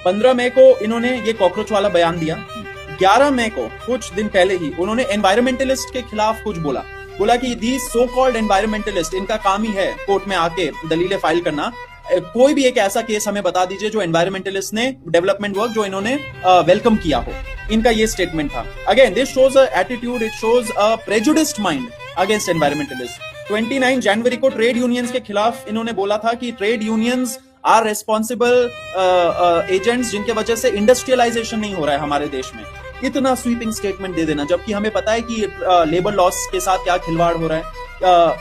15 मई को इन्होंने ये कॉकरोच वाला बयान दिया। 11 मई को कुछ दिन पहले ही उन्होंने एनवायरमेंटलिस्ट के खिलाफ कुछ बोला कि दी सो कॉल्ड एनवायरमेंटलिस्ट, इनका काम ही है कोर्ट में आके दलीलें फाइल करना। कोई भी एक ऐसा केस हमें बता दीजिए जो एनवायरमेंटलिस्ट ने डेवलपमेंट वर्क जो इन्होंने वेलकम किया हो। इनका ये स्टेटमेंट था। Again this shows a attitude, it shows a prejudiced mind against environmentalist. 29 जनवरी को ट्रेड यूनियंस के खिलाफ इन्होंने बोला था कि trade unions are responsible agents जिनके वजह से इंडस्ट्रियलाइजेशन नहीं हो रहा है हमारे देश में। इतना स्वीपिंग स्टेटमेंट दे देना, जबकि हमें पता है कि लेबर लॉस के साथ क्या खिलवाड़ हो रहा है,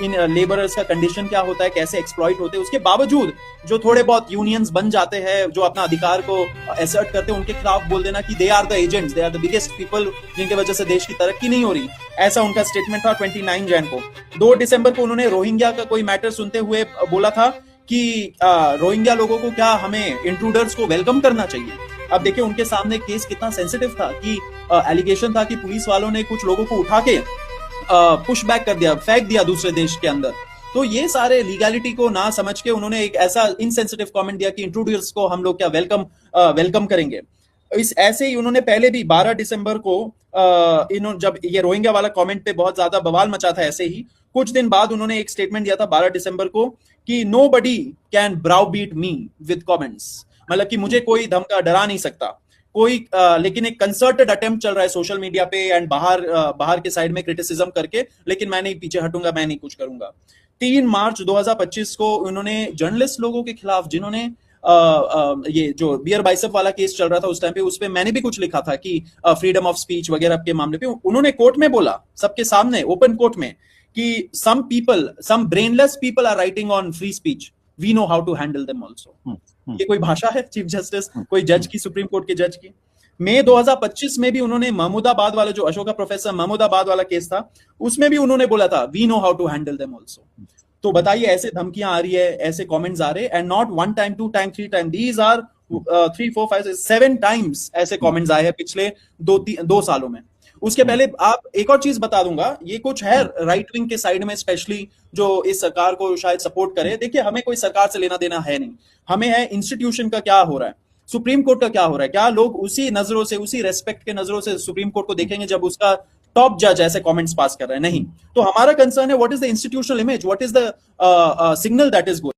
इन लेबरर्स का कंडीशन क्या होता है, कैसे एक्सप्लॉइट होते हैं। उसके बावजूद जो थोड़े बहुत यूनियंस बन जाते हैं, जो अपना अधिकार को एसर्ट करते हैं, उनके खिलाफ बोल देना कि they are the agents, they are the biggest people जिनके वजह से देश की तरक्की नहीं हो रही। ऐसा उनका स्टेटमेंट था 29 जैन को। 2 दिसंबर को उन्होंने रोहिंग्या का कोई मैटर सुनते हुए बोला था कि रोहिंग्या लोगों को क्या हमें इंट्रूडर्स को वेलकम करना चाहिए। अब देखिए उनके सामने केस कितना सेंसिटिव था कि एलिगेशन था कि पुलिस वालों ने कुछ लोगों को उठा के पुश बैक कर दिया, फेंक दिया दूसरे देश के अंदर। तो ये सारे लीगैलिटी को ना समझ के उन्होंने एक ऐसा इनसेंसिटिव कमेंट दिया कि इंट्रूडर्स को हम लोग क्या वेलकम करेंगे। इस ऐसे ही उन्होंने पहले भी 12 दिसंबर को इन्होंने जब ये रोहिंग्या वाला कमेंट पे बहुत ज्यादा बवाल मचा था, ऐसे ही कुछ दिन बाद उन्होंने एक स्टेटमेंट दिया था 12 दिसंबर को कि nobody can browbeat me with comments, मतलब कि मुझे कोई धमका डरा नहीं सकता कोई। लेकिन एक कंसर्टेड अटेम्प्ट चल रहा है सोशल मीडिया पे एंड बाहर के साइड में क्रिटिसिज्म करके, लेकिन मैं नहीं पीछे हटूंगा, मैं नहीं कुछ करूंगा। 3 मार्च 2025 को उन्होंने जर्नलिस्ट लोगों के खिलाफ जिन्होंने ये जो बियर बाइसेप वाला केस चल रहा था उस टाइम पे, उस पे मैंने भी कुछ लिखा था कि फ्रीडम ऑफ स्पीच वगैरह के मामले पे उन्होंने कोर्ट में बोला, सबके सामने ओपन कोर्ट में, कि some brainless people are writing on free speech, we know how to handle them also। ये कोई भाषा है चीफ जस्टिस, कोई जज की, सुप्रीम कोर्ट के जज की। मई 2025 में भी उन्होंने महमूदाबाद वाला जो अशोका प्रोफेसर महमूदाबाद वाला केस था, उसमें भी उन्होंने बोला था we know how to handle them also. तो बताइए ऐसे धमकियां आ रही है, ऐसे कमेंट्स आ रहे, and not 1 time 2 time 3 time, these are 3 4 5 7 times ऐसे कमेंट्स आए हैं पिछले 2 सालों में। उसके पहले आप एक और चीज बता दूंगा, ये कुछ है राइट विंग के साइड में स्पेशली जो इस सरकार को शायद सपोर्ट करे। देखिए हमें कोई सरकार से लेना देना है नहीं, हमें है इंस्टीट्यूशन का क्या हो रहा है, सुप्रीम कोर्ट का क्या हो रहा है। क्या लोग उसी नजरों से, उसी रेस्पेक्ट के नजरों से सुप्रीम कोर्ट को देखेंगे जब उसका टॉप जज ऐसे कमेंट्स पास कर रहे हैं? नहीं। तो हमारा कंसर्न है what is the institutional image, what is the signal that is going.